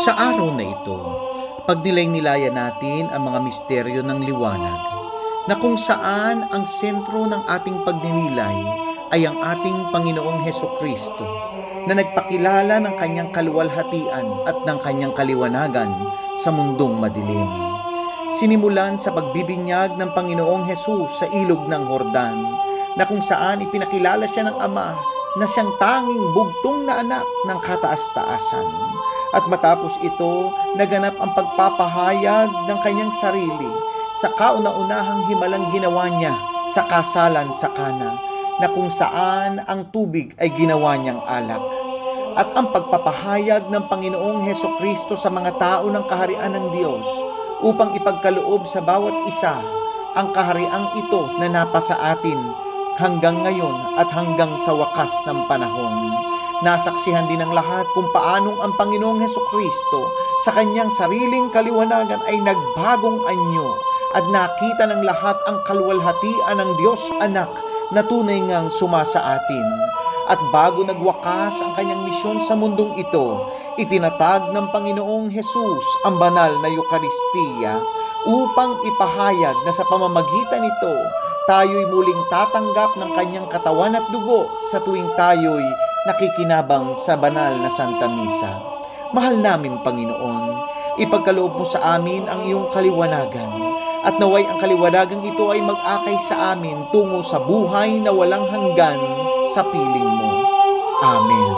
Sa araw na ito, pagnilay-nilayan natin ang mga misteryo ng liwanag na kung saan ang sentro ng ating pagninilay ay ang ating Panginoong Hesukristo na nagpakilala ng kanyang kaluwalhatian at ng kanyang kaliwanagan sa mundong madilim. Sinimulan sa pagbibinyag ng Panginoong Hesus sa ilog ng Jordan na kung saan ipinakilala siya ng Ama na siyang tanging bugtong na anak ng kataas-taasan. At matapos ito, naganap ang pagpapahayag ng kanyang sarili sa kauna-unahang himalang ginawa niya sa kasalan sa Kana, na kung saan ang tubig ay ginawa niyang alak. At ang pagpapahayag ng Panginoong Hesukristo sa mga tao ng kaharian ng Diyos upang ipagkaloob sa bawat isa ang kahariang ito na napasa atin hanggang ngayon at hanggang sa wakas ng panahon. Nasaksihan din ng lahat kung paanong ang Panginoong Hesukristo sa kanyang sariling kaliwanagan ay nagbagong anyo at nakita ng lahat ang kaluwalhatian ng Diyos Anak na tunay ngang sumasa atin. At bago nagwakas ang kanyang misyon sa mundong ito, itinatag ng Panginoong Hesus ang banal na Eukaristiya upang ipahayag na sa pamamagitan nito, tayo'y muling tatanggap ng kanyang katawan at dugo sa tuwing tayo'y nakikinabang sa banal na Santa Misa. Mahal namin Panginoon, ipagkaloob mo sa amin ang iyong kaliwanagan at naway ang kaliwanagang ito ay mag-akay sa amin tungo sa buhay na walang hanggan sa piling mo. Amen.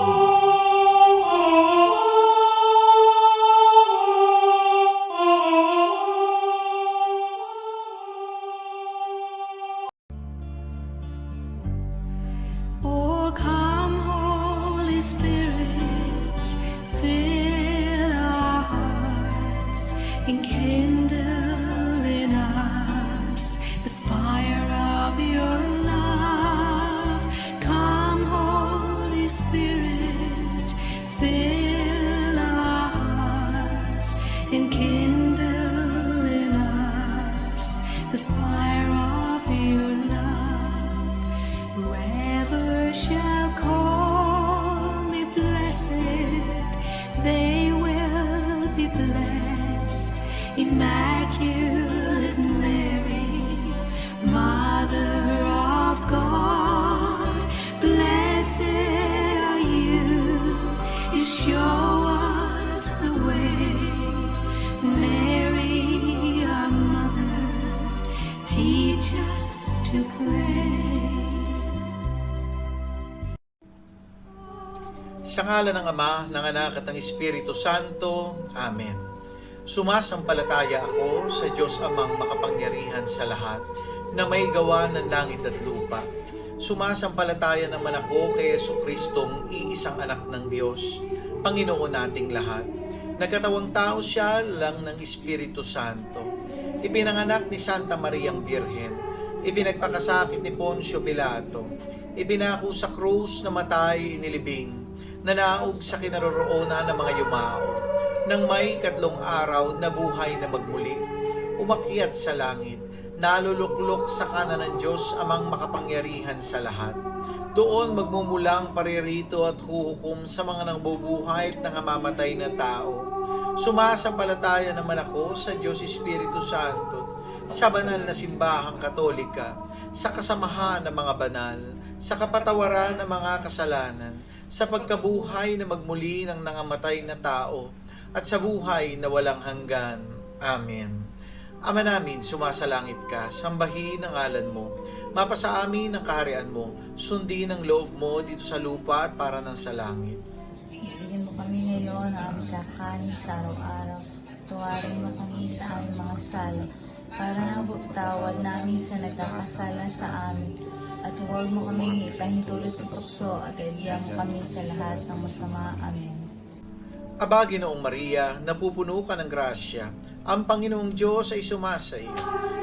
Oh, come, Holy Spirit, fill our hearts, enkindle in us the fire of your love. Come, Holy Spirit, fill our hearts, enkindle in us the fire of your love. Whoever shall call me blessed, they will be blessed. Immaculate Mary, Mother of God, blessed are you. You show us the way. Mary, our Mother, teach us to pray. Sa ngalan ng Ama, ng Anak at ng Espiritu Santo. Amen. Sumasampalataya ako sa Diyos Amang makapangyarihan sa lahat, na may gawa ng langit at lupa. Sumasampalataya naman ako kay Jesucristong iisang anak ng Diyos, Panginoon nating lahat. Nagkatawang tao siya lang ng Espiritu Santo. Ipinanganak ni Santa Mariang Birhen. Ipinagpakasakit ni Poncio Pilato. Ibinako sa krus na matay inilibing. Nanaog sa kinaroroonan ng mga yumao. Nang may 3 araw na buhay na magmuli, umakyat sa langit, naluluklok sa kanan ng Diyos Amang makapangyarihan sa lahat. Doon magmumulang paririto at huhukom sa mga nangbubuhay at nangangamatay na tao. Sumasampalataya naman ako sa Diyos Espiritu Santo, sa banal na simbahang Katolika, sa kasamahan ng mga banal, sa kapatawaran ng mga kasalanan, sa pagkabuhay na magmuli ng nangamatay na tao, at sa buhay na walang hanggan. Amen. Ama namin, sumasalangit ka, sambahin ang ngalan mo, mapasa amin ang kaharian mo, sundin ang loob mo dito sa lupa at para ng sa langit. Bigyan mo kami ngayon ang aming kakanin sa araw-araw. Tuwarin mo kami sa aming mga sala, para nabutawad namin sa nagkakasala sa amin. At huwag mo kami ipahintulot sa tukso at ibigyan mo kami sa lahat ng masama. Amen. Aba, Ginoong Maria, napupuno ka ng grasya, ang Panginoong Diyos ay sumasa iyo.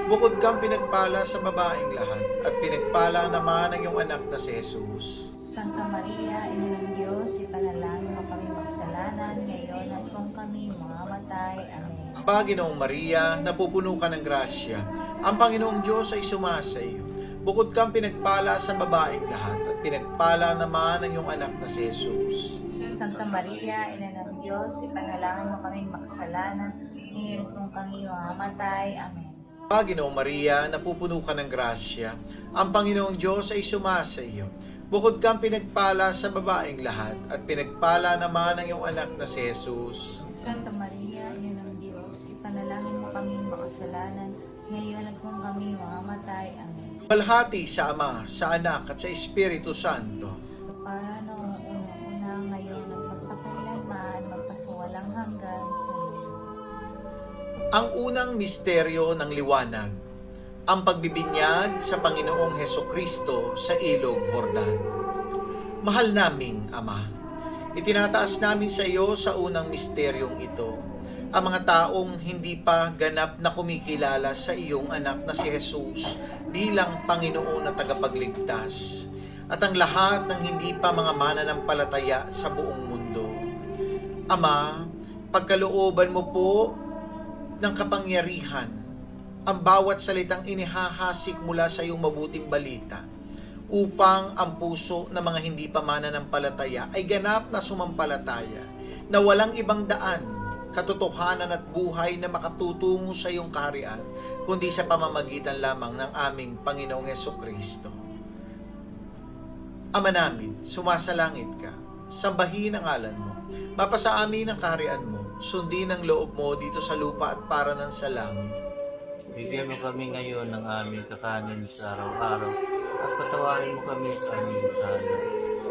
Bukod kang pinagpala sa babaeng lahat, at pinagpala naman ang iyong anak na si Jesus. Santa Maria, Ina ng Diyos, ipanalangin mo kami makasalanan ngayon at kung kami mamamatay. Amen. Aba, Ginoong Maria, napupuno ka ng grasya. Ang Panginoong Diyos ay sumasa iyo. Bukod kang pinagpala sa babaeng lahat at pinagpala naman ang iyong anak na si Jesus. Santa Maria, Ina ng Diyos, ipanalangin mo kaming makasalanan, ngayon kung kami mamamatay. Amen. Aba, Ginoong Maria, napupuno ka ng grasya. Ang Panginoong Diyos ay sumasa iyo. Bukod kang pinagpala sa babaeng lahat at pinagpala naman ang iyong anak na si Jesus. Santa Maria, Ina ng Diyos, ipanalangin mo kaming makasalanan, ngayon at kung kami mamamatay. Amen. Walhati sa Ama, sa Anak at sa Espiritu Santo. Para noong unang-una, ngayon at magpakailanman, magpasawalang hanggan. Ang unang misteryo ng liwanag, ang pagbibinyag sa Panginoong Hesukristo sa Ilog Jordan. Mahal naming Ama, itinataas namin sa iyo sa unang misteryong ito ang mga taong hindi pa ganap na kumikilala sa iyong anak na si Jesus bilang Panginoon na tagapagligtas at ang lahat ng hindi pa mga mananampalataya sa buong mundo. Ama, pagkalooban mo po ng kapangyarihan ang bawat salitang inihahasik mula sa iyong mabuting balita upang ang puso ng mga hindi pa mananampalataya ay ganap na sumampalataya na walang ibang daan, katotohanan at buhay na makatutungo sa iyong kaharian kundi sa pamamagitan lamang ng aming Panginoong Hesukristo. Ama namin, sumasalangit ka, sambahin ang ngalan mo, mapasa amin ang kaharian mo, sundin ang loob mo dito sa lupa at para ng sa langit. Bigyan mo kami ngayon ng aming kakanin sa araw-araw at patawarin mo kami sa aming kasala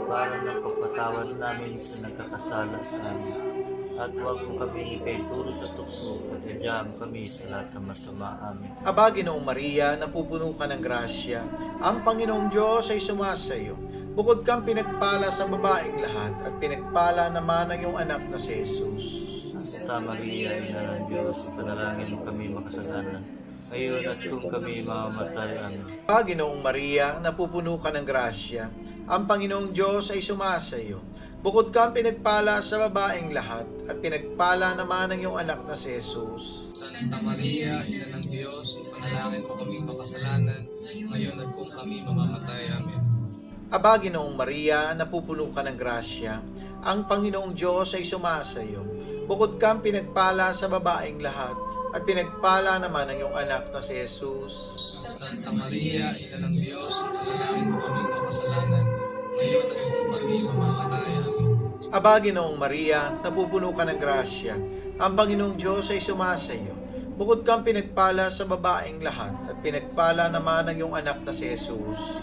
para ng pagpatawad namin sa nagkakasala sa amin. At huwag mo kami ikaituro sa tukso at idyaan kami sa lahat ng masama. Amin. Aba, Ginoong Maria, napupuno ka ng grasya. Ang Panginoong Diyos ay sumasa iyo. Bukod kang pinagpala sa babaeng lahat at pinagpala naman ang iyong anak na si Jesus. Santa Maria, Ina ng Diyos, panalangin mo kami makasalanan, ngayon at kung kami mamamatay. Amen. Aba, Ginoong Maria, napupuno ka ng grasya. Ang Panginoong Diyos ay sumasa iyo. Bukod kang pinagpala sa babaeng lahat at pinagpala naman ang iyong anak na si Jesus. Santa Maria, Ina ng Diyos, ipanalangin mo kami makasalanan, ngayon at kung kami mamamatay. Amen. Aba, Ginoong Maria, napupuno ka ng grasya. Ang Panginoong Diyos ay sumasa iyo. Bukod kang pinagpala sa babaeng lahat at pinagpala naman ang iyong anak na si Jesus. Santa Maria, Ina ng Diyos, ipanalangin mo kami makasalanan, ngayon at kung kami mamamatay. Amen. Aba, Ginoong Maria, napupuno ka ng grasya. Ang Panginoong Diyos ay sumasa iyo. Bukod kang pinagpala sa babaeng lahat at pinagpala naman ang iyong anak na si Jesus.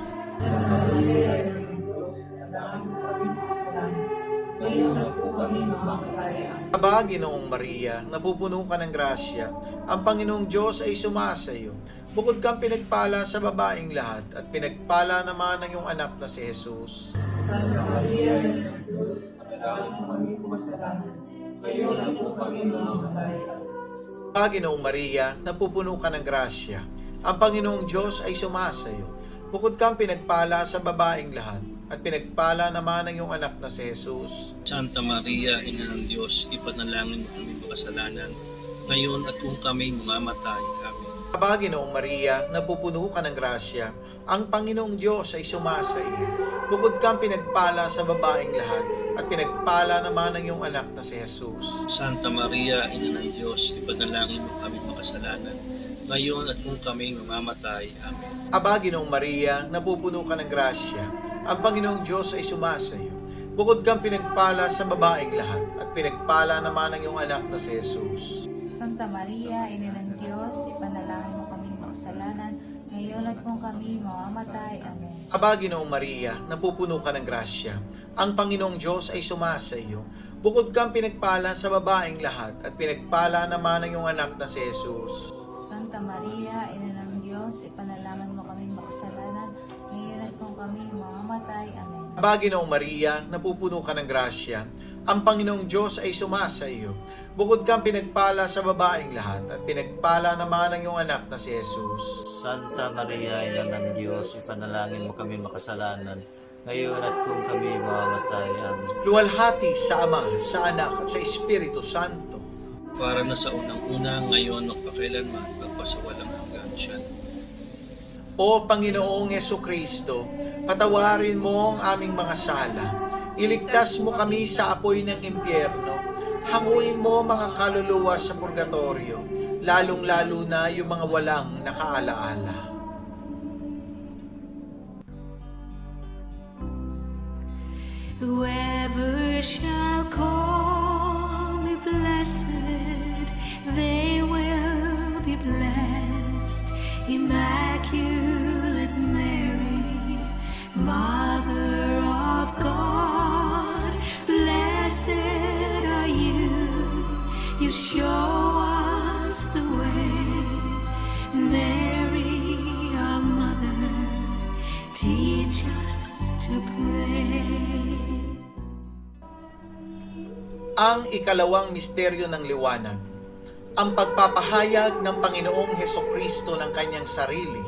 Aba, Ginoong Maria, napupuno ka ng grasya. Ang Panginoong Diyos ay sumasa iyo. Bukod kang pinagpala sa babaeng lahat at pinagpala naman ang iyong anak na si Jesus. Aba, Ginoong Maria, napupuno ka ng grasya. Ang Panginoong Diyos ay sumasa iyo. Bukod kang pinagpala sa babaeng lahat at pinagpala naman ang iyong anak na si Jesus. Santa Maria, Ina ng Diyos, ipanalangin mo kami makasalanan, ngayon at kung kami mamamatay. Amen. Aba, Ginoong Maria, napupuno ka ng grasya. Ang Panginoong Diyos ay sumasa iyo. Bukod kang pinagpala sa babaeng lahat at pinagpala naman ang iyong anak na si Jesus. Santa Maria, Ina ng Diyos, ipanalangin mo kami makasalanan, ngayon at kung kami mamamatay. Amen. Aba, Ginoong Maria, napupuno ka ng grasya. Ang Panginoong Diyos ay sumasa iyo. Bukod kang pinagpala sa babaeng lahat at pinagpala naman ang iyong anak na si Jesus. Santa Maria, Ina ng Diyos, ipanalangin mo kaming makasalanan, ngayon at kung kami mamamatay. Amen. Aba, Ginoong Maria, napupuno ka ng grasya. Ang Panginoong Diyos ay sumasa iyo. Bukod kang pinagpala sa babaeng lahat at pinagpala naman ang iyong anak na si Jesus. Santa Maria, Ina ng Diyos, ipanalangin mo kaming makasalanan, ngayon at kung kami mamamatay. Amen. Aba, Ginoong Maria, napupuno ka ng grasya. Ang Panginoong Diyos ay sumasa iyo. Bukod kang pinagpala sa babaeng lahat at pinagpala naman ang iyong anak na si Jesus. Santa Maria, Ina ng Diyos, ipanalangin mo kami makasalanan, ngayon at kung kami mamamatay. Amen. Luwalhati sa Ama, sa Anak at sa Espiritu Santo. para na sa unang-una, ngayon, magpakailanman, magpasawalang hanggan siya. O Panginoong Hesukristo, patawarin mo ang aming mga sala. Iligtas mo kami sa apoy ng impyerno. Hanguin mo mga kaluluwa sa purgatorio, lalong-lalo na yung mga walang nakaalaala. Whoever shall call me blessed, they will be blessed. Immaculate Mary, Mother of God, blessed are you. You show us the way. Mary, our mother, teach us to pray. Ang ikalawang misteryo ng liwanag, ang pagpapahayag ng Panginoong Hesukristo ng kanyang sarili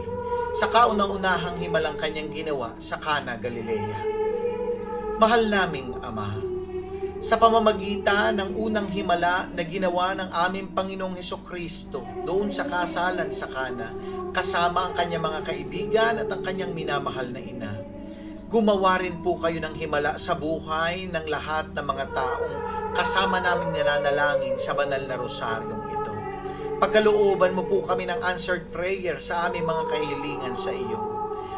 sa kaunang-unahang himalang kanyang ginawa sa Cana, Galilea. Mahal naming Ama, sa pamamagitan ng unang himala na ginawa ng aming Panginoong Hesukristo doon sa kasalan sa Cana, kasama ang kanyang mga kaibigan at ang kanyang minamahal na ina, gumawa rin po kayo ng himala sa buhay ng lahat ng mga taong kasama namin nananalangin sa banal na rosaryong ito. Pagkalooban mo po kami ng answered prayer sa aming mga kahilingan sa iyo.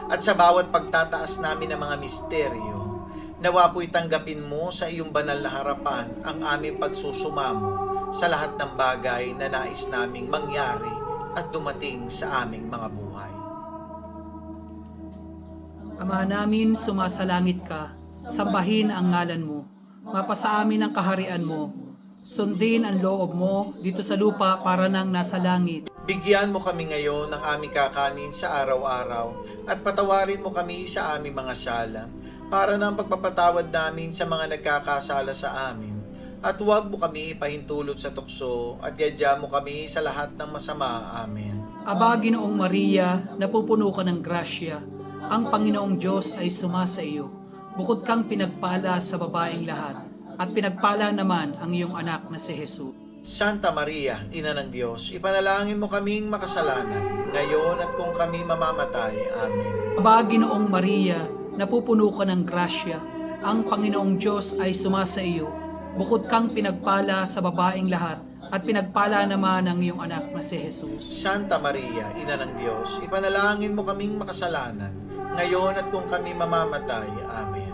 At sa bawat pagtataas namin ng mga misteryo, nawa po'y tanggapin mo sa iyong banal na harapan ang aming pagsusumamo sa lahat ng bagay na nais naming mangyari at dumating sa aming mga buhay. Ama namin, sumasalangit ka, sambahin ang ngalan mo. Mapasa amin ang kaharian mo. Sundin ang loob mo dito sa lupa para nang nasa langit. Bigyan mo kami ngayon ng aming kakanin sa araw-araw at patawarin mo kami sa aming mga sala para ng pagpapatawad namin sa mga nagkakasala sa amin. At huwag mo kami ipahintulot sa tukso at gadya mo kami sa lahat ng masama. Amen. Aba, Ginoong Maria, napupuno ka ng grasya. Ang Panginoong Diyos ay sumasa iyo. Bukod kang pinagpala sa babaeng lahat, at pinagpala naman ang iyong anak na si Jesus. Santa Maria, Ina ng Diyos, ipanalangin mo kaming makasalanan, ngayon at kung kami mamamatay. Amen. Aba, Ginoong Maria, napupuno ka ng grasya. Ang Panginoong Diyos ay sumasa iyo. Bukod kang pinagpala sa babaeng lahat, at pinagpala naman ang iyong anak na si Jesus. Santa Maria, Ina ng Diyos, ipanalangin mo kaming makasalanan, ngayon at kung kami mamamatay. Amen.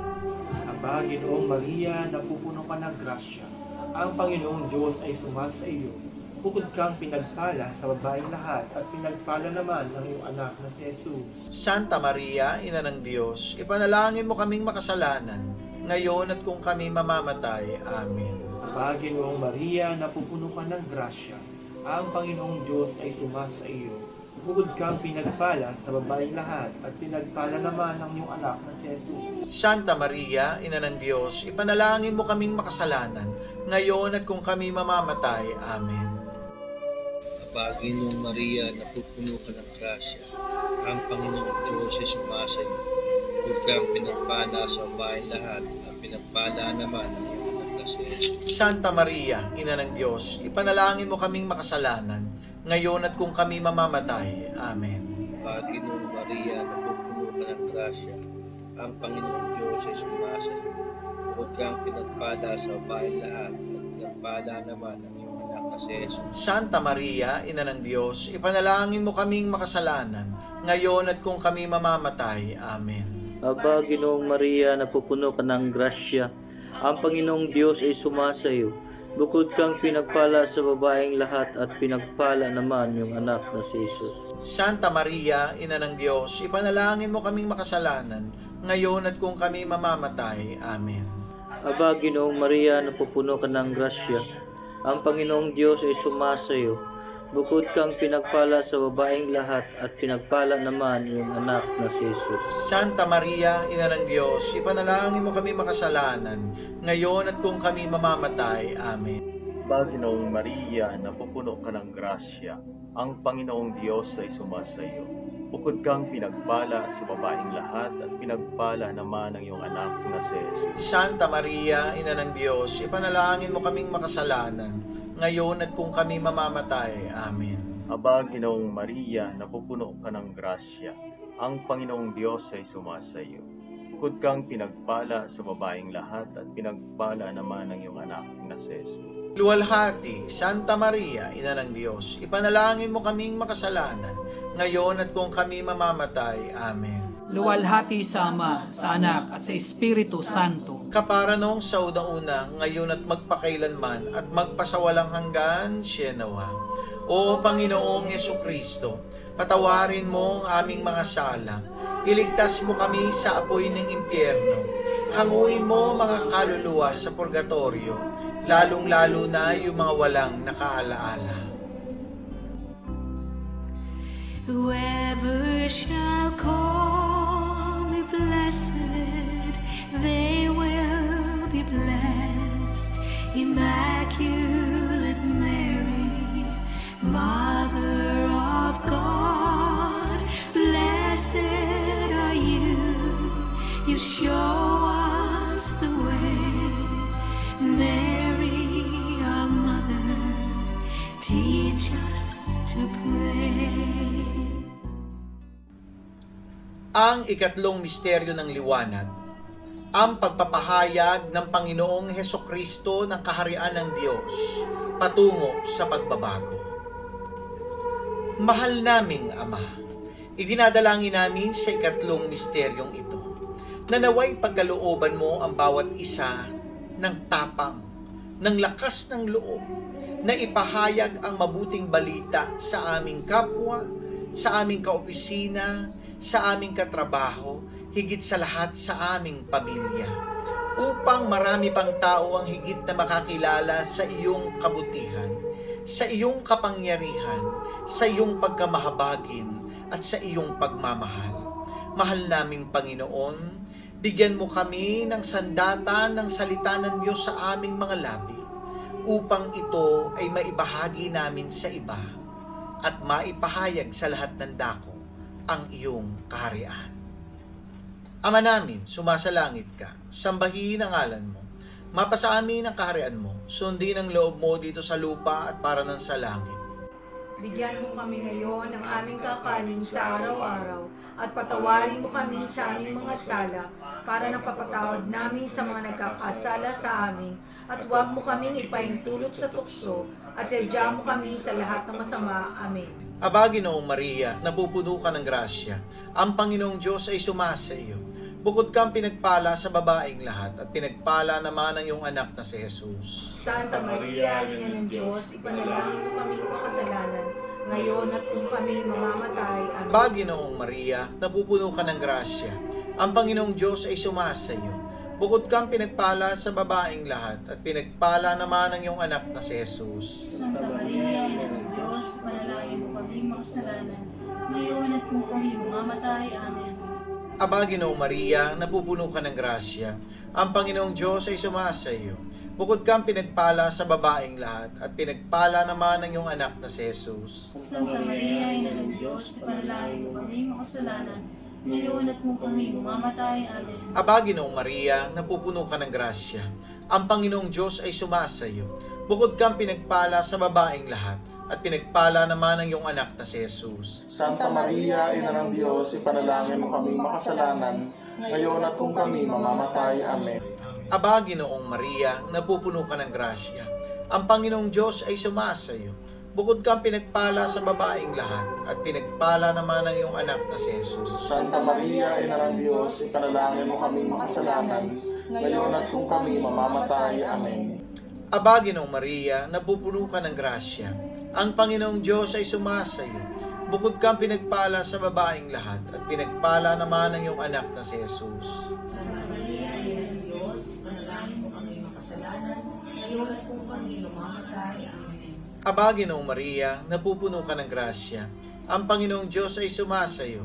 Aba, Ginoong Maria, napupuno ka ng grasya. Ang Panginoong Diyos ay sumasa iyo. Bukod kang pinagpala sa babaeng lahat at pinagpala naman ang iyong anak na si Jesus. Santa Maria, Ina ng Diyos, ipanalangin mo kaming makasalanan, ngayon at kung kami mamamatay. Amen. Aba, Ginoong Maria, napupuno ka ng grasya. Ang Panginoong Diyos ay sumasa iyo. Bukod kang pinagpala sa babaeng lahat at pinagpala naman ang iyong anak na si Jesus. Santa Maria, Ina ng Diyos, ipanalangin mo kaming makasalanan, ngayon at kung kami mamamatay. Amen. Aba, Ginoong Maria, napupuno ka ng grasya. Ang Panginoong Diyos ay sumasa iyo. Bukod kang pinagpala sa babaeng lahat at pinagpala naman ang iyong anak na si Jesus. Santa Maria, Ina ng Diyos, ipanalangin mo kaming makasalanan, ngayon at kung kami mamamatay. Amen. Aba, Ginoong Maria, napupuno ka ng grasya. Ang Panginoong Diyos ay sumasa iyo. Bukod kang pinagpala sa babaeng lahat at pinagpala naman ang iyong anak na si Jesus. Santa Maria, Ina ng Diyos, ipanalangin mo kaming makasalanan, ngayon at kung kami mamamatay. Amen. Aba, Ginoong Maria, napupuno ka ng grasya. Ang Panginoong Diyos ay sumasa iyo. Bukod kang pinagpala sa babaeng lahat at pinagpala naman yung anak na si Jesus. Santa Maria, Ina ng Diyos, ipanalangin mo kaming makasalanan, ngayon at kung kami mamamatay. Amen. Aba, Ginoong Maria, napupuno ka ng grasya. Ang Panginoong Diyos ay sumasa iyo. Bukod kang pinagpala sa babaeng lahat at pinagpala naman yung anak na si Jesus. Santa Maria, Ina ng Diyos, ipanalangin mo kami makasalanan, ngayon at kung kami mamamatay. Amen. Aba, Ginoong Maria, napupuno ka ng grasya. Ang Panginoong Diyos ay sumasa iyo. Bukod kang pinagpala sa babaeng lahat at pinagpala naman ang iyong anak na si Jesus. Santa Maria, Ina ng Diyos, ipanalangin mo kaming makasalanan, ngayon at kung kami mamamatay. Amen. Aba, Ginoong Maria, napupuno ka ng grasya. Ang Panginoong Diyos ay sumasa iyo. Bukod kang pinagpala sa babaeng lahat at pinagpala naman ang iyong anak na si Jesus. Luwalhati, Santa Maria, Ina ng Diyos, ipanalangin mo kaming makasalanan, ngayon at kung kami mamamatay. Amen. Luwalhati sa Ama, sa Anak, at sa Espiritu Santo. Kapara noong sa unang-una, ngayon at magpakailanman, at magpasawalang hanggan, Sienawa. O Panginoong Yesukristo, patawarin mo ang aming mga sala. Iligtas mo kami sa apoy ng impyerno. Hanguin mo mga kaluluwa sa purgatorio, lalong-lalo na yung mga walang nakaalaala. Whoever shall call me blessed, they will be blessed. Immaculate Mary, Mother of God, blessed are you. You show us the way. Mary, our Mother, teach us to pray. Ang ikatlong misteryo ng liwanag, ang pagpapahayag ng Panginoong Hesukristo ng kaharian ng Diyos patungo sa pagbabago. Mahal naming Ama, idinadalangin namin sa ikatlong misteryong ito na naway pagkalooban mo ang bawat isa ng tapang, ng lakas ng loob na ipahayag ang mabuting balita sa aming kapwa, sa aming kaopisina, sa aming katrabaho, higit sa lahat sa aming pamilya, upang marami pang tao ang higit na makakilala sa iyong kabutihan, sa iyong kapangyarihan, sa iyong pagkamahabagin, at sa iyong pagmamahal. Mahal naming Panginoon, bigyan mo kami ng sandata ng salita ng Diyos sa aming mga labi, upang ito ay maibahagi namin sa iba, at maipahayag sa lahat ng dako ang iyong kaharian. Ama namin, sumasalangit ka, sambahin ang ngalan mo, mapasa amin ang kaharian mo, sundin ang loob mo dito sa lupa at para ng sa langit. Bigyan mo kami ngayon ng aming kakanin sa araw-araw at patawarin mo kami sa aming mga sala para napapatawad namin sa mga nagkakasala sa amin at huwag mo kaming ipaintulot sa tukso at iadya mo kami sa lahat ng masama. Amen. Aba, Ginoong Maria, napupuno ka ng grasya. Ang Panginoong Diyos ay sumasa iyo. Bukod kang pinagpala sa babaeng lahat at pinagpala naman ang iyong anak na si Jesus. Santa Maria, Ina ng Diyos, ipanalangin mo kaming makasalanan ngayon at kung kami mamamatay. Amen. Aba, Ginoong Maria, napupuno ka ng grasya. Ang Panginoong Diyos ay sumasa iyo. Bukod kang pinagpala sa babaeng lahat at pinagpala naman ang iyong anak na si Jesus. Santa Maria, Ina ng Diyos, panalangin mo kami makasalanan, ngayon at kung kami mamamatay. Amen. Aba, Ginoong Maria, napupuno ka ng grasya. Ang Panginoong Diyos ay sumasa iyo. Bukod kang pinagpala sa babaeng lahat at pinagpala naman ang iyong anak na si Jesus. Santa Maria, Ina ng Diyos, panalangin mo kami makasalanan, ngayon at kung kami mamamatay. Amen. Aba, Ginoong Maria, napupuno ka ng grasya. Ang Panginoong Diyos ay sumasa iyo. Bukod kang pinagpala sa babaeng lahat at pinagpala naman ang iyong anak na si Jesus. Santa Maria, Ina ng Diyos, ipanalangin mo kami makasalanan, ngayon at kung kami mamamatay. Amen. Aba, Ginoong Maria, napupuno ka ng grasya. Ang Panginoong Diyos ay sumasa iyo. Bukod kang pinagpala sa babaeng lahat at pinagpala naman ang iyong anak na si Jesus. Santa Maria, Ina ng Diyos, ipanalangin mo kami makasalanan, ngayon at kung kami mamamatay. Amen. Aba, Ginoong Maria, napupuno ka ng grasya. Ang Panginoong Diyos ay sumasa iyo. Bukod kang pinagpala sa babaeng lahat at pinagpala naman ang iyong anak na si Jesus. Santa Maria, Ina ng Diyos, panalangin mo kami makasalanan, ngayon at kung kami mamamatay. Amen. Aba, Ginoong Maria, napupuno ka ng grasya. Ang Panginoong Diyos ay sumasa iyo.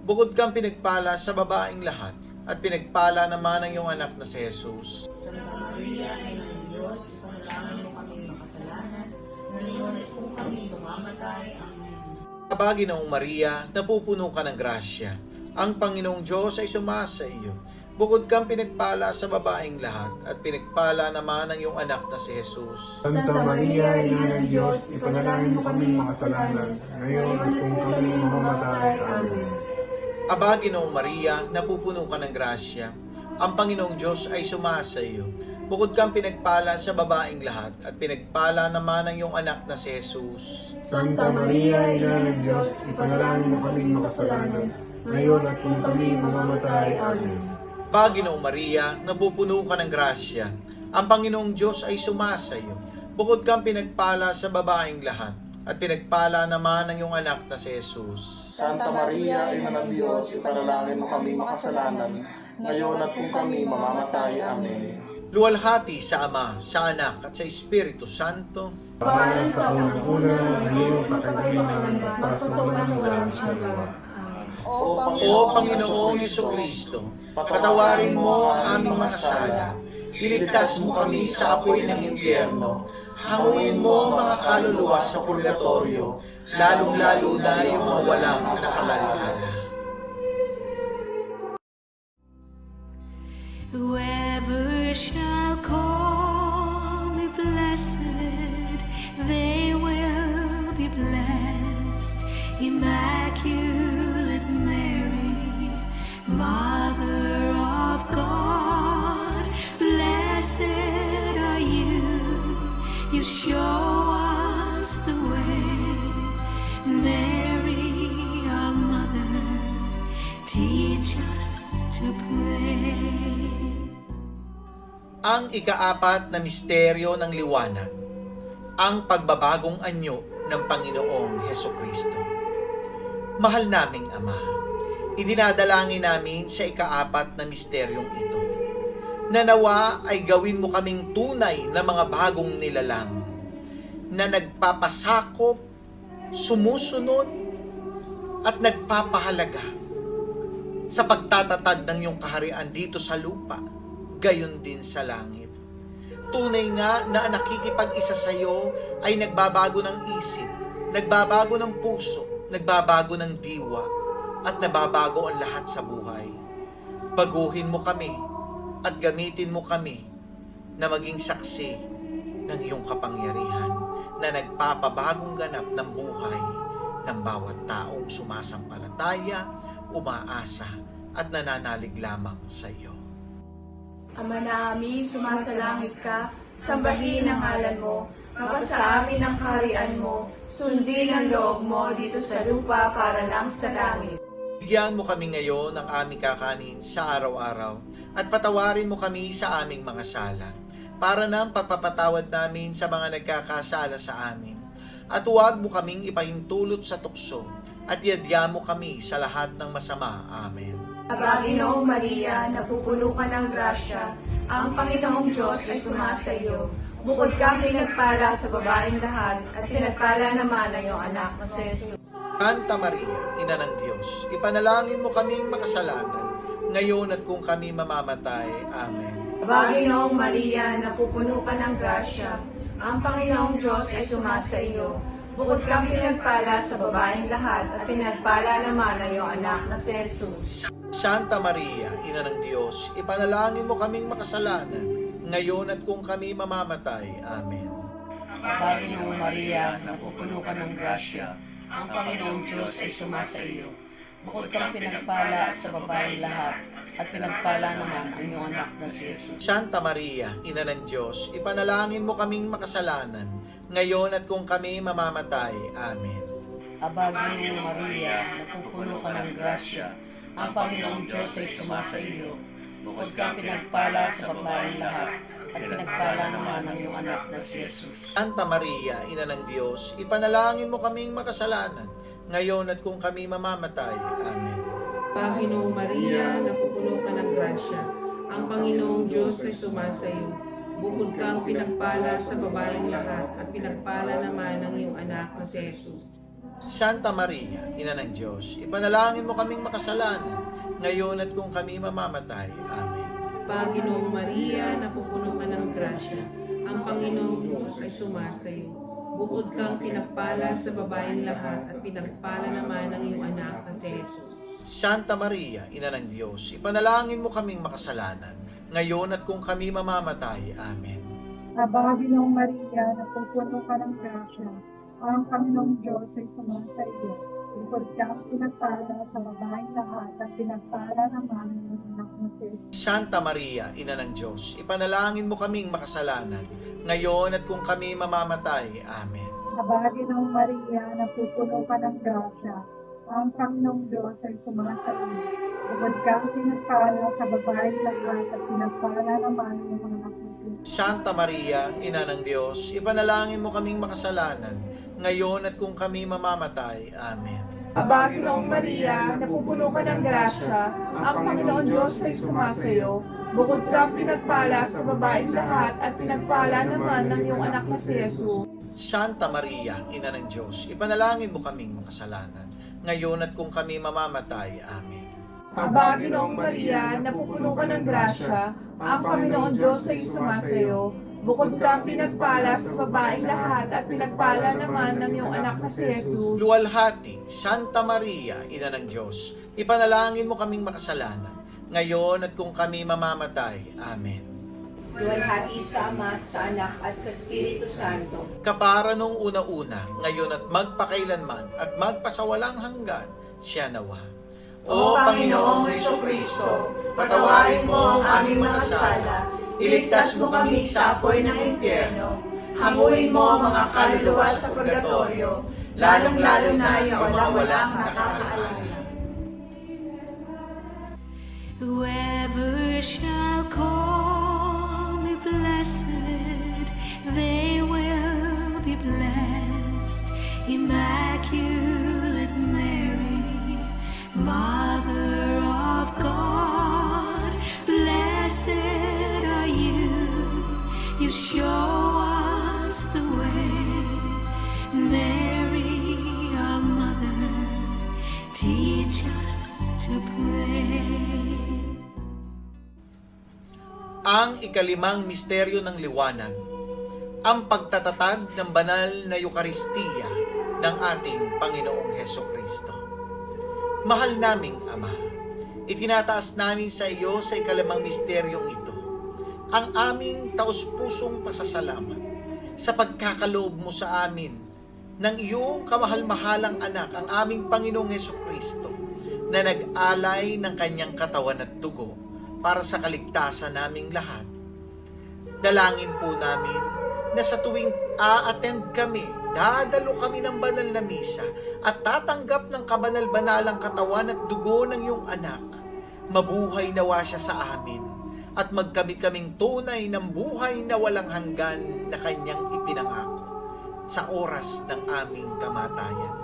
Bukod kang pinagpala sa babaeng lahat at pinagpala naman ang iyong anak na si Jesus. Santa Maria, Ina ng Diyos, panalangin mo kami makasalanan, ngayon at kung kami mamamatay. Amen. Aba, Ginoong Maria, napupuno ka ng grasya. Ang Panginoong Diyos ay sumasa iyo. Bukod kang pinagpala sa babaeng lahat, at pinagpala naman ang iyong anak na si Jesus. Santa Maria, Ina ng Diyos, ipanalangin mo kaming makasalanan, ngayon at kung kami mamamatay. Amen. Aba, Ginoong Maria, napupuno ka ng grasya. Ang Panginoong Diyos ay sumasa iyo. Bukod kang pinagpala sa babaeng lahat, at pinagpala naman ang iyong anak na si Jesus. Santa Maria, Ina ng Diyos, ipanalangin mo kaming makasalanan, ngayon at kung kami mamamatay. Amen. Panginoong Maria, napupuno ka ng grasya. Ang Panginoong Diyos ay sumasa iyo. Bukod kang pinagpala sa babaeng lahat, at pinagpala naman ang iyong anak na si Jesus. Santa Maria, Ina ng Diyos, ipanalangin mo kami makasalanan, ngayon at kung kami mamamatay. Amen. Luwalhati sa Ama, sa Anak, at sa Espiritu Santo. Pangalan sa unang-una, ngayon at kailanman, para sa walang hanggan. O Panginoong Hesukristo, patawarin mo ang aming mga sala. Iligtas mo kami sa apoy ng impyerno. Hanguin mo ang mga kaluluwa sa purgatorio, lalong-lalo na yung mga walang nakaalala. Whoever shall call me blessed, they will be blessed. Immaculate Mary, Mother of God, blessed are you. You show us the way. Mary, our mother, teach us to pray. Ang ikaapat na misteryo ng liwanag, ang pagbabagong anyo ng Panginoong Hesukristo. Mahal naming Ama, idinadalangin namin sa ikaapat na misteryong ito, na nawa ay gawin mo kaming tunay na mga bagong nilalang, na nagpapasakop, sumusunod, at nagpapahalaga sa pagtatatag ng iyong kaharian dito sa lupa, gayon din sa langit. Tunay nga na ang nakikipag-isa sa iyo ay nagbabago ng isip, nagbabago ng puso, nagbabago ng diwa, at nababago ang lahat sa buhay. Baguhin mo kami at gamitin mo kami na maging saksi ng iyong kapangyarihan na nagpapabagong ganap ng buhay ng bawat taong sumasampalataya, umaasa, at nananalig lamang sa iyo. Ama namin, sumasalangit ka, sambahin ang ngalan mo, mapasa amin ang kaharian mo, sundin ang loob mo dito sa lupa para lang sa langit. Bigyan mo kami ngayon ng aming kakanin sa araw-araw at patawarin mo kami sa aming mga sala para nang pagpapatawad namin sa mga nagkakasala sa amin. At huwag mo kaming ipahintulot sa tukso at yadya mo kami sa lahat ng masama. Amen. Aba, Ginoong Maria, napupuno ka ng grasya, ang Panginoong Diyos ay sumasa iyo. Bukod kang pinagpala sa babaeng lahat, at pinagpala naman ang iyong anak na si Jesus. Santa Maria, Ina ng Diyos, ipanalangin mo kaming makasalanan, ngayon at kung kami mamamatay. Amen. Aba, Ginoong Maria, napupuno ka ng grasya, ang Panginoong Diyos ay sumasa iyo. Bukod kang pinagpala sa babaeng lahat, at pinagpala naman ang iyong anak na si Jesus. Santa Maria, Ina ng Diyos, ipanalangin mo kaming makasalanan, ngayon at kung kami mamamatay. Amen. Aba, Ginoong Maria, napupuno ka ng grasya, ang Panginoong Diyos ay sumasa iyo. Bukod kang pinagpala sa babaeng lahat, at pinagpala naman ang iyong anak na si Jesus. Santa Maria, Ina ng Diyos, ipanalangin mo kaming makasalanan, ngayon at kung kami mamamatay. Amen. Aba, Ginoong Maria, napupuno ka ng grasya, ang Panginoong Diyos ay sumasa iyo. Bukod kang pinagpala sa babaeng lahat, at pinagpala naman ang iyong anak na si Jesus. Santa Maria, Ina ng Diyos, ipanalangin mo kaming makasalanan, ngayon at kung kami mamamatay. Amen. Panginoong Maria, napupuno ka ng grasya, ang Panginoong Diyos ay sumasa iyo. Bukod kang pinagpala sa babaeng lahat, at pinagpala naman ang iyong anak na si Jesus. Santa Maria, Ina ng Diyos, ipanalangin mo kaming makasalanan, ngayon at kung kami mamamatay. Amen. Panginoong Maria, napupuno ka ng grasya, ang Panginoong Diyos ay sumasa iyo. Bukod kang pinagpala sa babaeng lahat, at pinagpala naman ang iyong anak na si Jesus. Santa Maria, Ina ng Diyos, ipanalangin mo kaming makasalanan, ngayon at kung kami mamamatay. Amen. Aba, Ginoong Maria, napupuno ka ng grasya, ang Panginoong Diyos ay sumasa iyo. Bukod kang pinagpala sa babaeng lahat at pinagpala naman ng anak mo si Jesus. Santa Maria, Ina ng Diyos, ipanalangin mo kaming makasalanan, ngayon at kung kami mamamatay. Amen. Aba, Ginoong Maria, napupuno ka ng grasya, ang Panginoong Diyos ay sumasa iyo. Bukod kang pinagpala sa babaeng lahat at pinagpala naman ng anak mo si Jesus. Santa Maria, Ina ng Diyos, ipanalangin mo kaming makasalanan, ngayon at kung kami mamamatay. Amen. Aba, Ginoong Maria, napupuno ka ng grasya, ang Panginoon Diyos ay sumasayo. Bukod kang pinagpala sa babaeng lahat at pinagpala naman ng iyong anak na si Jesus. Santa Maria, Ina ng Diyos, ipanalangin mo kaming makasalanan, ngayon at kung kami mamamatay. Amen. Aba, Ginoong Maria, napupuno ka ng grasya, ang Panginoon Diyos ay sumasayo. Bukod kang pinagpala sa babaeng lahat at pinagpala naman ng iyong anak na si Jesus. Luwalhati, Santa Maria, Ina ng Diyos, ipanalangin mo kaming makasalanan, ngayon at kung kami mamamatay. Amen. Luwalhati sa Ama, sa Anak, at sa Espiritu Santo. Kapara nung una-una, ngayon at magpakailanman at magpasawalang hanggan, siya nawa. O Panginoong Jesucristo, patawarin mo ang aming mga sala, iligtas mo kami sa apoy ng impyerno, hanguin mo ang mga kaluluwa sa purgatorio, lalong-lalo na yung mga walang nakakaalala. Whoever shall call me blessed, they will be blessed. Immaculate Mary, Mother of God, blessed are you. You show us the way. Mary, our mother, teach us to pray. Ang ikalimang misteryo ng liwanag, ang pagtatatag ng banal na Eukaristiya ng ating Panginoong Hesukristo. Mahal naming Ama, itinataas namin sa iyo sa ikalimang misteryong ito ang aming taus-pusong pasasalamat sa pagkakaloob mo sa amin ng iyong kamahal-mahalang anak, ang aming Panginoong Hesukristo, na nag-alay ng kanyang katawan at dugo para sa kaligtasan naming lahat. Dalangin po namin na sa tuwing a-attend kami, dadalo kami ng banal na misa at tatanggap ng kabanal-banalang katawan at dugo ng iyong anak, mabuhay nawa siya sa amin at magkamit kaming tunay ng buhay na walang hanggan na kanyang ipinangako sa oras ng aming kamatayan.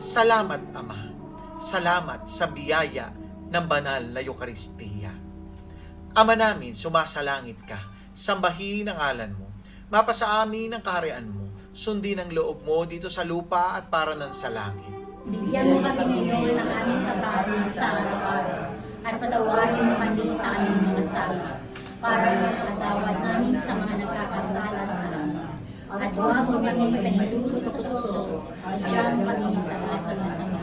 Salamat, Ama. Salamat sa biyaya ng banal na Eukaristiya. Ama namin, sumasalangit ka, sambahin ang ngalan mo, mapasa amin ang kaharian mo, sundin ang loob mo dito sa lupa at para ng sa langit. Bigyan mo kami ngayon ng aming kakanin sa araw-araw at patawarin mo kami sa aming mga sala para mapatawad namin sa mga nagkakasala sa amin. At huwag mo kami panituso at diyan kami sa kasalanan.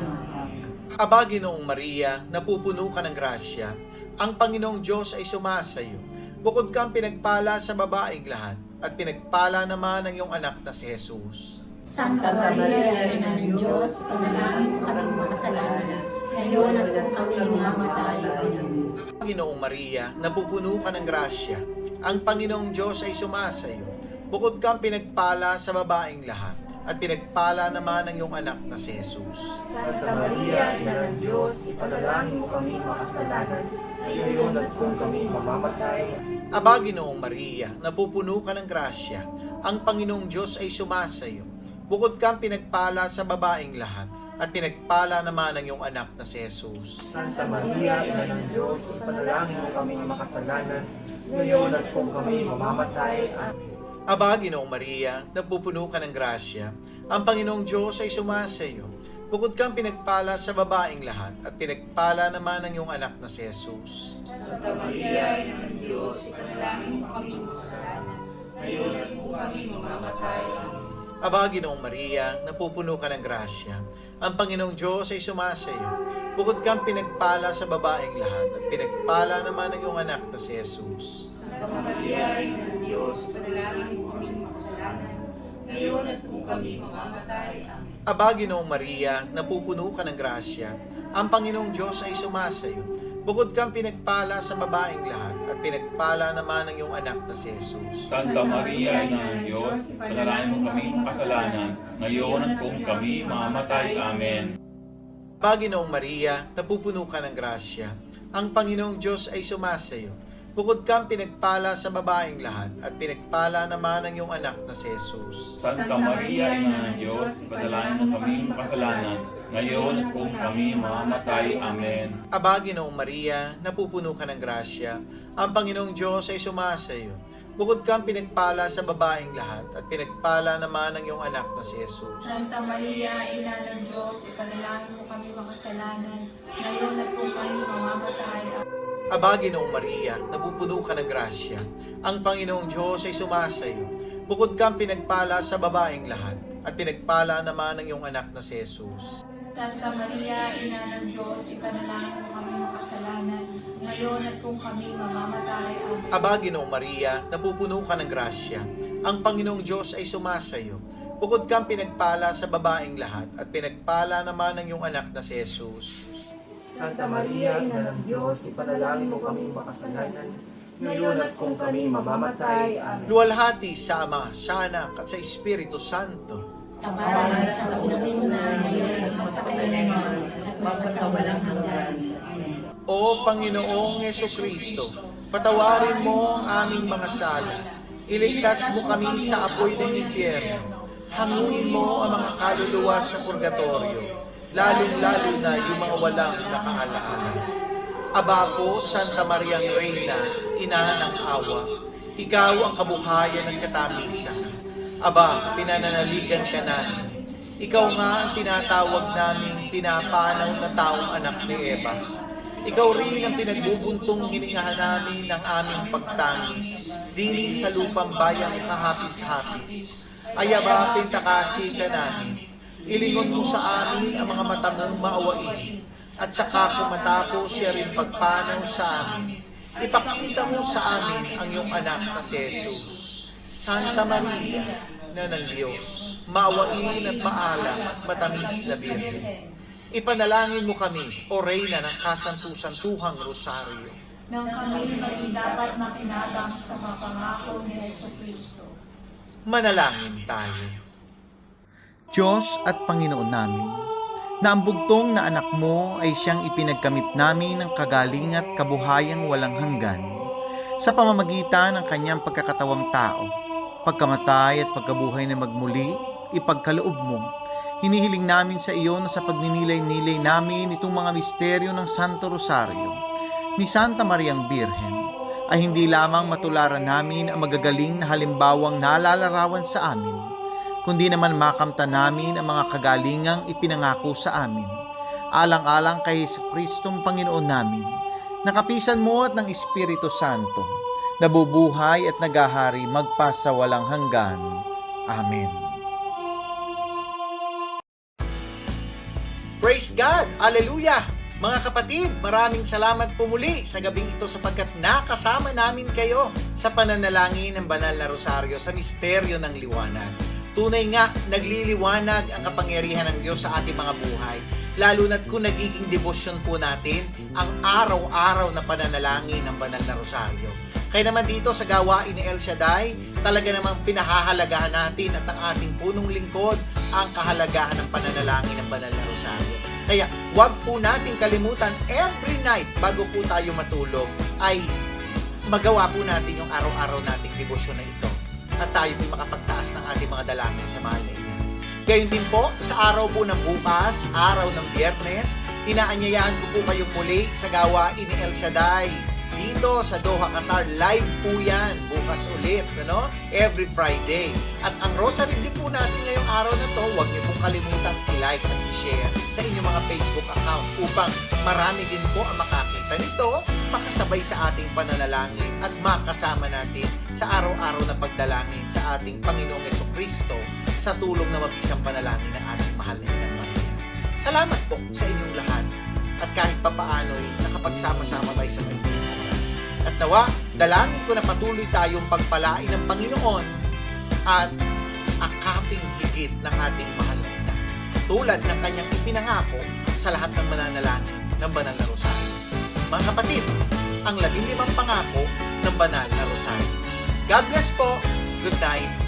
Aba, Ginoong Maria, napupuno ka ng grasya, ang Panginoong Diyos ay sumasa iyo. Bukod kang pinagpala sa babaeng lahat, at pinagpala naman ang iyong anak na si Jesus. Santa Maria, Ina ng Diyos, panalangin mo kaming makasalanan, ngayon at kung kami mamamatay. Amen. Ginoong Maria, napupuno ka ng grasya, ang Panginoong Diyos ay sumasa iyo. Bukod kang pinagpala sa babaeng lahat, at pinagpala naman ang iyong anak na si Jesus. Santa Maria, Ina ng Diyos, ipanalangin mo kami makasalanan, ngayon at kung kami mamamatay. Aba, Ginoong Maria, napupuno ka ng grasya, ang Panginoong Diyos ay sumasa iyo. Bukod kang pinagpala sa babaeng lahat, at pinagpala naman ang iyong anak na si Jesus. Santa Maria, Ina ng Diyos, ipanalangin mo kami makasalanan, ngayon at kung kami mamamatay. Amen. Aba, Ginoong Maria, napupuno ka ng grasya, ang Panginoong Diyos ay sumasa iyo. Bukod kang pinagpala sa babaeng lahat, at pinagpala naman ang iyong anak na si Jesus. Santa Maria, Ina ng Diyos, ipanalangin mo kami makasalanan, ngayon at kung kami mamamatay. Aba, Ginoong Maria, napupuno ka ng grasya, Ang Panginoong Diyos ay sumasayo. Bukod kang pinagpala sa babaeng lahat at pinagpala naman ang iyong anak na si Jesus. Santa Maria, Ina ng Diyos, panalangin mo kaming makasalanan, ngayon at kung kami mamamatay. Amen. Aba, Ginoong Maria, napupuno ka ng grasya. Ang Panginoong Diyos ay sumasayo. Bukod kang pinagpala sa babaeng lahat at pinagpala naman ang iyong anak na si Jesus. Santa Maria, Ina ng Diyos, panalangin mo kami makasalanan, ngayon at kung kami mamamatay. Amen. Aba, Ginoong Maria, napupuno ka ng grasya. Ang Panginoong Diyos ay sumasayo. Bukod kang pinagpala sa babaeng lahat at pinagpala naman ang iyong anak na si Jesus. Santa Maria, Ina ng Diyos, panalangin mo kami makasalanan, ngayon at kung kami mamamatay. Amen. Aba, Ginoong Maria, napupuno ka ng grasya. Ang Panginoong Diyos ay sumasayo. Bukod kang pinagpala sa babaeng lahat at pinagpala naman ang iyong anak na si Jesus. Santa Maria, Ina ng Diyos, ipanalangin mo kami makasalanan, ngayon at kung kami mamamatay. Aba, Ginoong Maria, napupuno ka ng grasya. Ang Panginoong Diyos ay sumasayo. Bukod kang pinagpala sa babaeng lahat at pinagpala naman ang iyong anak na si Jesus. Santa Maria, Ina ng Diyos, ipanalangin mo kami makasalanan, ngayon at kung kami mamamatay. Amen. Aba, Ginoong Maria, napupuno ka ng grasya. Ang Panginoong Diyos ay sumasayo. Bukod kang pinagpala sa babaeng lahat at pinagpala naman ang iyong anak na si Jesus. Santa Maria, Ina ng Diyos, ipanalangin mo kami makasalanan, ngayon at kung kami mamamatay. Amen. Luwalhati sa Ama, sa Anak at sa Espiritu Santo. Kabalan sa unang-una, ngayon at magpakailanman, at magpasawalang hanggan. O Panginoong Hesukristo, patawarin mo ang aming mga sala. Iligtas mo kami sa apoy ng impyerno. Hanguin mo ang mga kaluluwa sa purgatorio, lalong-lalo na yung mga walang nakaalaala. Aba po, Santa Mariang Reyna, Ina ng Awa, ikaw ang kabuhayan at katamisan. Aba, pinananaligan ka namin. Ikaw nga ang tinatawag naming pinapanaw na taong anak ni Eva. Ikaw rin ang pinagbubuntong hiningahan namin ng aming pagtangis, dini sa lupang bayang kahapis-hapis. Ayaba, pintakasi ka namin. Ilingon mo sa amin ang mga mata mong maawain, at saka kung matapos siya rin pagpanaw sa amin, ipakita mo sa amin ang iyong anak na si Jesus. Santa Maria, na ng Diyos, maawain at maalam at matamis na Birhen. Ipanalangin mo kami, O Reyna ng kasantu-santuhang Rosaryo, nang kami maging dapat makinabang sa mga pangako ni Jesucristo. Manalangin tayo. Diyos at Panginoon namin, na ang bugtong na anak mo ay siyang ipinagkamit namin ng kagaling at kabuhayang walang hanggan sa pamamagitan ng kanyang pagkakatawang tao, pagkamatay at pagkabuhay na magmuli, ipagkaloob mo. Hinihiling namin sa iyo na sa pagninilay-nilay namin itong mga misteryo ng Santo Rosario ni Santa Mariang Birhen ay hindi lamang matularan namin ang magagaling na halimbawang nalalarawan sa amin, kundi naman makamta namin ang mga kagalingang ipinangako sa amin, alang-alang kay Jesucristong Panginoon namin, nakapisan mo at ng Espiritu Santo, nabubuhay at nagahari magpasawalang hanggan. Amen. Praise God! Hallelujah! Mga kapatid, maraming salamat po muli sa gabing ito sapagkat nakasama namin kayo sa pananalangin ng Banal na Rosaryo sa Misteryo ng Liwanag. Tunay nga, nagliliwanag ang kapangyarihan ng Diyos sa ating mga buhay, lalo na't kung nagiging debosyon po natin ang araw-araw na pananalangin ng Banal na Rosaryo. Kaya naman dito sa gawain ni El Shaddai, talaga namang pinahahalagahan natin at ang ating punong lingkod ang kahalagahan ng pananalangin ng Banal na Rosaryo. Kaya huwag po natin kalimutan every night bago po tayo matulog ay magawa po natin yung araw-araw nating debosyon na ito at tayo po makapagtaas ng ating mga dalangin sa mahal na Ina. Gayon din po, sa araw po ng bukas, araw ng Biyernes, inaanyayahan ko po kayong muli sa gawain ni El Shaddai. Dito sa Doha, Qatar, live po yan, bukas ulit, ano? Every Friday. At ang rosary din po natin ngayong araw na to, huwag niyo pong kalimutan i-like at i-share sa inyong mga Facebook account upang marami din po ang makakita nito, makasabay sa ating pananalangin at makasama natin sa araw-araw na pagdalangin sa ating Panginoong Jesucristo sa tulong na mabisang panalangin ng ating mahal na Inang Maria. Salamat po sa inyong lahat. At kahit papaano'y nakapagsama-sama tayo sa may oras. At nawa, dalangin ko na patuloy tayong pagpalain ng Panginoon at akaping higit ng ating mahal na ina. Tulad ng kanyang ipinangako sa lahat ng mananalangin ng Banal na Rosario. Mga kapatid, ang 15 pangako ng Banal na Rosario. God bless po. Good night.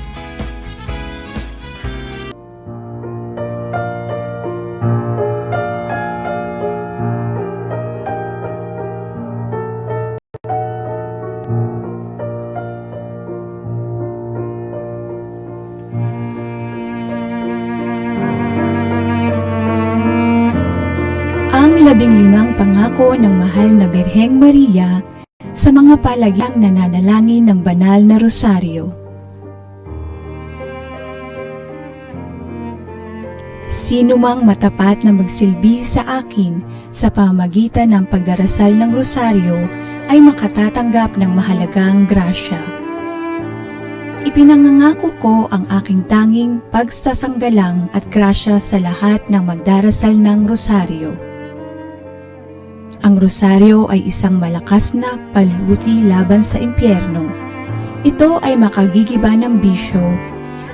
Ang 15 pangako ng mahal na Birheng Maria sa mga palagyang nananalangin ng Banal na Rosaryo. Sino mang matapat na magsilbi sa akin sa pamamagitan ng pagdarasal ng Rosaryo ay makatatanggap ng mahalagang grasya. Ipinangangako ko ang aking tanging pagsasanggalang at grasya sa lahat ng magdarasal ng Rosaryo. Ang rosaryo ay isang malakas na paluti laban sa impyerno. Ito ay makagigiba ng bisyo,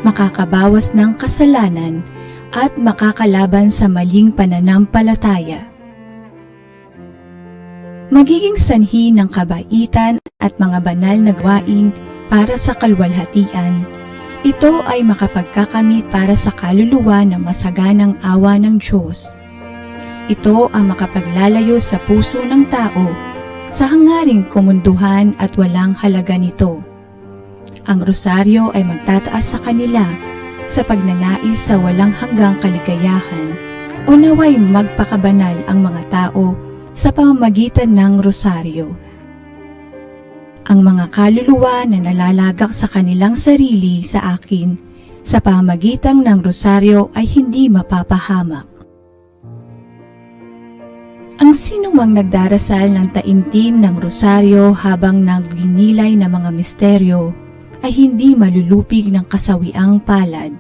makakabawas ng kasalanan, at makakalaban sa maling pananampalataya. Magiging sanhi ng kabaitan at mga banal na gawain para sa kalwalhatian. Ito ay makapagkakamit para sa kaluluwa ng masaganang awa ng Diyos. Ito ang makapaglalayo sa puso ng tao sa hangaring kumunduhan at walang halaga nito. Ang rosaryo ay magtataas sa kanila sa pagnanais sa walang hanggang kaligayahan o naway magpakabanal ang mga tao sa pamamagitan ng rosaryo. Ang mga kaluluwa na nalalagak sa kanilang sarili sa akin sa pamamagitan ng rosaryo ay hindi mapapahamak. Ang sinumang nagdarasal ng taimtim ng rosaryo habang nagginilay ng mga misteryo ay hindi malulupig ng kasawiang palad.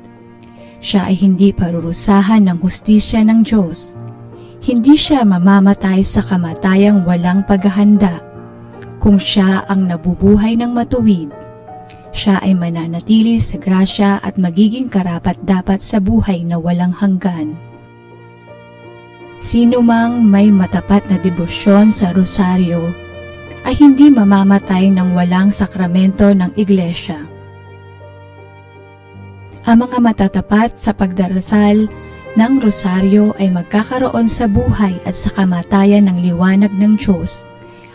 Siya ay hindi parurusahan ng hustisya ng Diyos. Hindi siya mamamatay sa kamatayang walang paghahanda. Kung siya ang nabubuhay ng matuwid, siya ay mananatili sa grasya at magiging karapat-dapat sa buhay na walang hanggan. Sino mang may matapat na debosyon sa rosaryo ay hindi mamamatay ng walang sakramento ng iglesia. Ang mga matatapat sa pagdarasal ng rosaryo ay magkakaroon sa buhay at sa kamatayan ng liwanag ng Diyos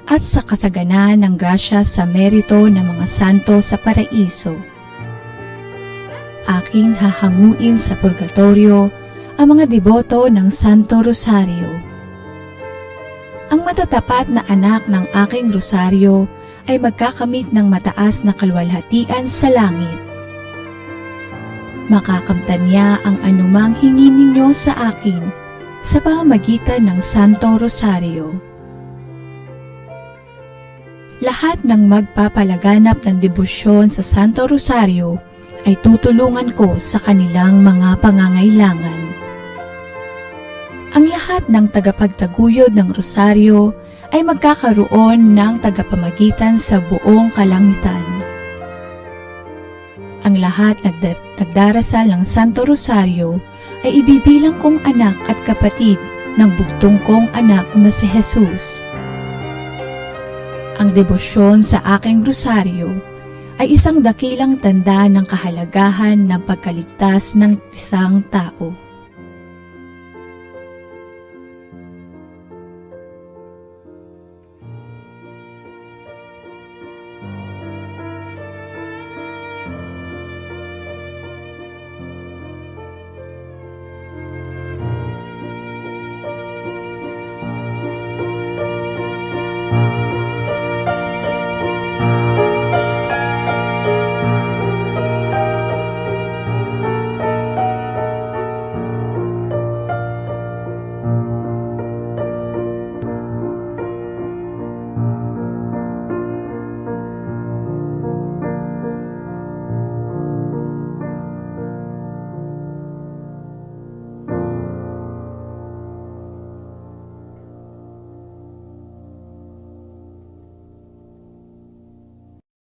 at sa kasaganaan ng grasya sa merito ng mga santo sa paraiso. Aking hahanguin sa purgatorio ang mga deboto ng Santo Rosario. Ang matatapat na anak ng aking rosaryo ay magkakamit ng mataas na kalwalhatian sa langit. Makakamtan niya ang anumang hingi ninyo sa akin sa pamamagitan ng Santo Rosario. Lahat ng magpapalaganap ng debosyon sa Santo Rosario ay tutulungan ko sa kanilang mga pangangailangan. Ang lahat ng tagapagtaguyod ng rosaryo ay magkakaroon ng tagapamagitan sa buong kalangitan. Ang lahat nagdarasal ng Santo Rosario ay ibibilang kong anak at kapatid ng bugtong kong anak na si Jesus. Ang debosyon sa aking rosaryo ay isang dakilang tanda ng kahalagahan ng pagkaligtas ng isang tao.